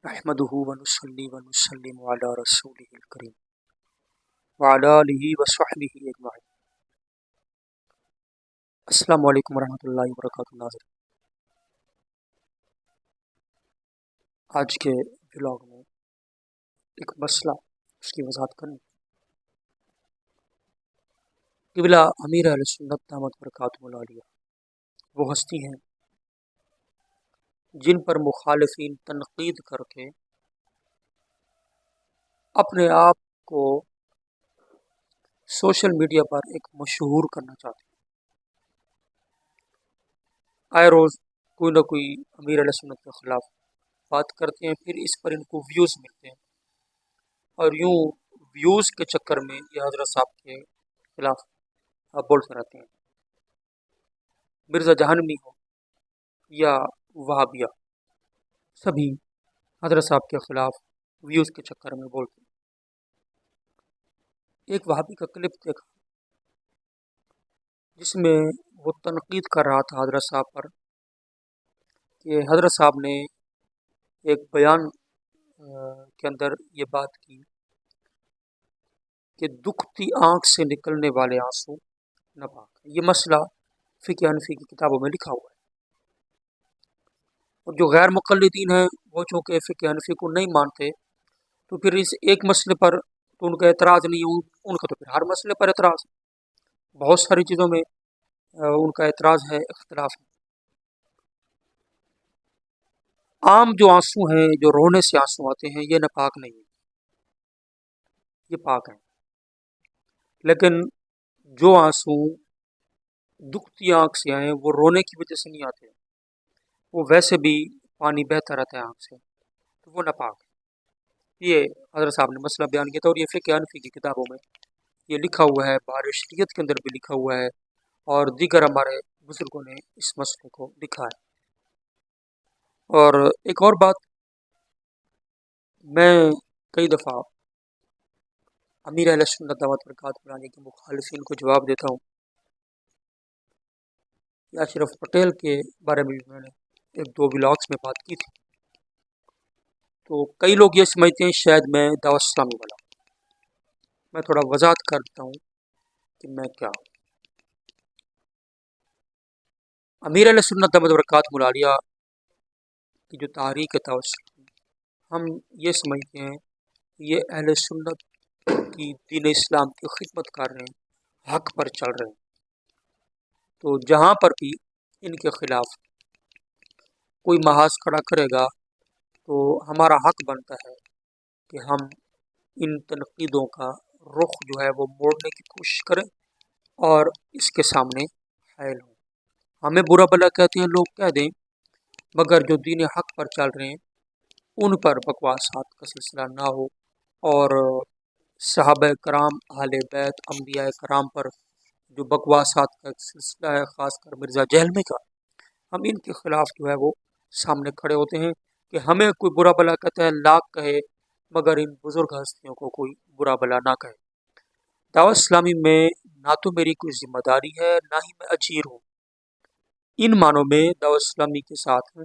नहमदुहु व नुसल्ली व नुसल्लिमु अला रसूलिहिल करीम व अला आलिहि व स्वहबिहि अजमईन। अस्सलामु अलैकुम व रहमतुल्लाहि व बरकातुहू। नाज़रीन, आज के व्लॉग में एक मसला, उसकी वजाहत करनी। क़िबला अमीर अहले सुन्नत दामत बरकातुहुल आलिया वो हस्ती हैं जिन पर मुखालिफिन तनकीद करके अपने आप को सोशल मीडिया पर एक मशहूर करना चाहते हैं। आए रोज़ कोई ना कोई अमीर अहले सुन्नत के ख़िलाफ़ बात करते हैं, फिर इस पर इनको व्यूज़ मिलते हैं और यूँ व्यूज़ के चक्कर में ये हज़रत साहब के ख़िलाफ़ बोलते रहते हैं। मिर्ज़ा जहानवी हो या वहाबिया, सभी हज़रत साहब के ख़िलाफ़ व्यूज़ के चक्कर में बोलते हैं। एक वहाबी का क्लिप देखा जिसमें वो तनकीद कर रहा था हज़रत साहब पर कि हज़रत साहब ने एक बयान के अंदर ये बात की कि दुखती आँख से निकलने वाले आंसू नापाक है। ये मसला फ़िक़्ह हनफ़ी की किताबों में लिखा हुआ है और जो गैर मुक़ल्लिदीन हैं वो चूँकि फ़िक़्ह हनफ़ी को नहीं मानते तो फिर इस एक मसले पर तो उनका एतराज़ नहीं है, उनका तो फिर हर मसले पर एतराज़ है। बहुत सारी चीज़ों में उनका एतराज़ है, इख्तिलाफ है। आम जो आंसू हैं, जो रोने से आंसू आते हैं, ये नापाक नहीं है, ये पाक है। लेकिन जो आंसू दुखती आँख से आए वो रोने की वजह से नहीं आते, वो वैसे भी पानी बहता रहता है आँख से, तो वो नापाक है। ये हज़रत साहब ने मसला बयान किया था और ये फ़िक़्ह हनफ़ी की किताबों में ये लिखा हुआ है, बाहर शरीयत के अंदर भी लिखा हुआ है और दीगर हमारे बुजुर्गों ने इस मसले को लिखा है। और एक और बात, मैं कई दफ़ा अमीर अहले सुन्नत दावत बरकातुहू अलैहि के मुखालिफिन को जवाब देता हूँ। या अशरफ पटेल के बारे में भी मैंने एक दो व्लॉग्स में बात की थी। तो कई लोग ये समझते हैं शायद मैं दावत इस्लामी वाला हूँ। मैं थोड़ा वजाहत कर देता हूँ कि मैं क्या हूँ। अमीर अहले सुन्नत दावत बरकातुहू अलैहि की जो तारीख़ है दावत इस्लामी, हम ये समझते हैं ये अहले सुन्नत की दीन इस्लाम की खिदमत कर रहे हैं, हक़ पर चल रहे हैं। तो जहाँ पर भी इनके ख़िलाफ़ कोई महाज खड़ा करेगा तो हमारा हक़ बनता है कि हम इन तनकीदों का रुख जो है वो मोड़ने की कोशिश करें और इसके सामने हायल हों। हमें बुरा भला कहते हैं लोग कह दें, मगर जो दीन हक़ पर चल रहे हैं उन पर बकवासात का सिलसिला ना हो और सहाबा कराम, अहले बैत, अंबिया कराम पर जो बकवासात का सिलसिला है, ख़ासकर मिर्ज़ा जहलमी का, हम इनके ख़िलाफ़ जो है वो सामने खड़े होते हैं कि हमें कोई बुरा भला कहता है लाख कहे, मगर इन बुज़ुर्ग हस्तियों को कोई बुरा भला ना कहे। दावत इस्लामी में ना तो मेरी कोई ज़िम्मेदारी है, ना ही मैं अजीर हूँ। इन मानों में दावत इस्लामी के साथ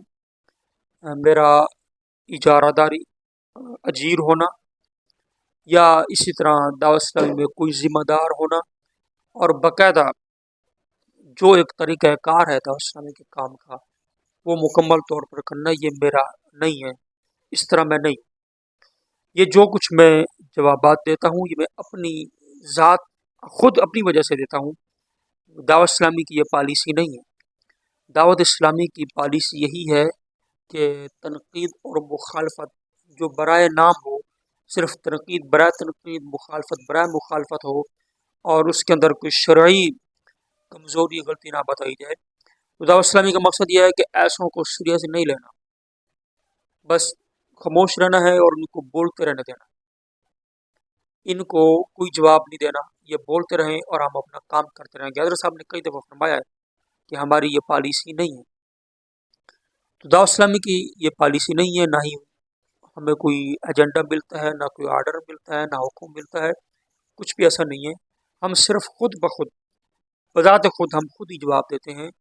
मेरा इजारादारी, अजीर होना या इसी तरह दावत इस्लामी में कोई ज़िम्मेदार होना और बाकायदा जो एक तरीक़ाकार है दावत इस्लामी के काम का वो मुकम्मल तौर पर करना, ये मेरा नहीं है। इस तरह मैं नहीं, ये जो कुछ मैं जवाबात देता हूँ ये मैं अपनी ज़ात खुद अपनी वजह से देता हूँ। दावत इस्लामी की ये पॉलिसी नहीं है। दावत इस्लामी की पॉलिसी यही है कि तनकीद और मुखालफत जो बराए नाम हो, सिर्फ तनकीद बराए तनकीद, मुखालफत बराए मुखालफत हो और उसके अंदर कोई शरई कमज़ोरी गलती ना बताई जाए। तो दावत इस्लामी का मकसद यह है कि ऐसों को सीरियस नहीं लेना, बस खामोश रहना है और उनको बोलते रहने देना, इनको कोई जवाब नहीं देना, ये बोलते रहें और हम अपना काम करते रहेंगे। हज़रत साहब ने कई दफ़ा फरमाया है कि हमारी ये पॉलिसी नहीं है। तो दावत इस्लामी की ये पॉलिसी नहीं है, ना ही हमें कोई एजेंडा मिलता है, ना कोई आर्डर मिलता है, ना हुक्म मिलता है, कुछ भी ऐसा नहीं है। हम सिर्फ खुद ब खुद, बज़ात खुद हम खुद ही जवाब देते हैं।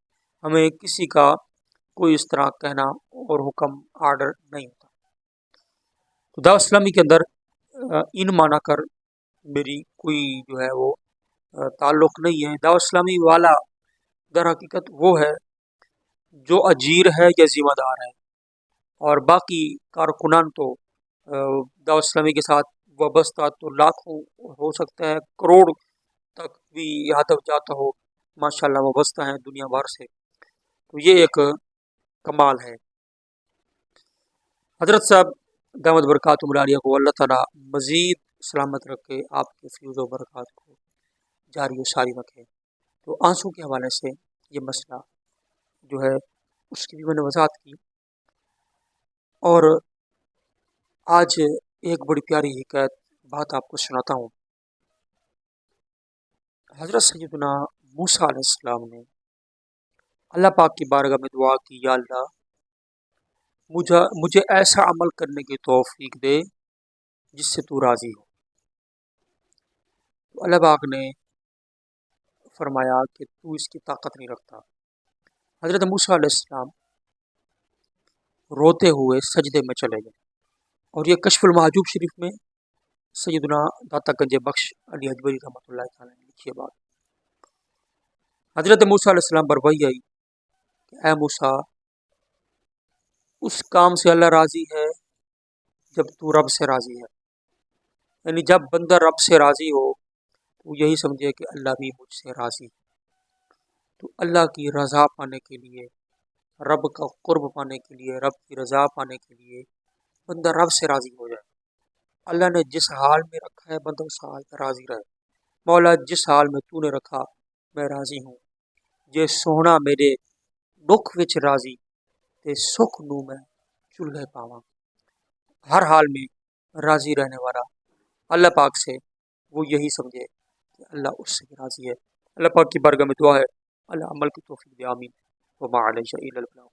हमें किसी का कोई इस तरह कहना और हुक्म आर्डर नहीं होता। تو دعوت اسلامی کے اندر ان مانا کر میری کوئی جو ہے وہ تعلق نہیں ہے. دعوت اسلامی والا در حقیقت وہ ہے جو اجیر ہے یا ذمہ دار ہے، اور باقی کارکنان تو دعوت اسلامی کے ساتھ وابستہ تو لاکھوں ہو سکتا ہے، کروڑ تک بھی یہاں تک جاتا ہو، ماشاء اللہ وابستہ ہیں دنیا بھر سے. تو یہ ایک کمال ہے. حضرت صاحب دامت برکاتہم العالیہ کو اللہ تعالیٰ مزید سلامت رکھے، آپ کے فیوز و برکات کو جاری و ساری رکھے. تو آنسو کے حوالے سے یہ مسئلہ جو ہے اس کی بھی میں نے وضاحت کی. اور آج ایک بڑی پیاری حکایت بات آپ کو سناتا ہوں. حضرت سیدنا موسیٰ علیہ السلام نے اللہ پاک کی بارگاہ میں دعا کی، یا اللہ مجھے ایسا عمل کرنے کی توفیق دے جس سے تو راضی ہو. تو اللہ پاک نے فرمایا کہ تو اس کی طاقت نہیں رکھتا. حضرت موسیٰ علیہ السلام روتے ہوئے سجدے میں چلے گئے. اور یہ کشف المحجوب شریف میں سیدنا داتا گنج بخش علی حجویری رحمۃ اللہ تعالیٰ نے لکھی ہے بات. حضرت موسیٰ علیہ السلام پر وحی آئی کہ اے موسیٰ، اس کام سے اللہ راضی ہے جب تو رب سے راضی ہے. یعنی جب بندہ رب سے راضی ہو تو یہی سمجھے کہ اللہ بھی مجھ سے راضی ہے. تو اللہ کی رضا پانے کے لیے، رب کا قرب پانے کے لیے، رب کی رضا پانے کے لیے بندہ رب سے راضی ہو جائے. اللہ نے جس حال میں رکھا ہے بندہ اس حال میں راضی رہے. مولا جس حال میں تو نے رکھا میں راضی ہوں. جے سونا میرے دکھ وچ راضی تے سکھ نو میں چولہے پاواں. ہر حال میں راضی رہنے والا اللہ پاک سے وہ یہی سمجھے کہ اللہ اس سے راضی ہے. اللہ پاک کی بارگاہ میں دعا ہے اللہ عمل کی توفیق دے. آمین. وما علیہ الا البلاغ.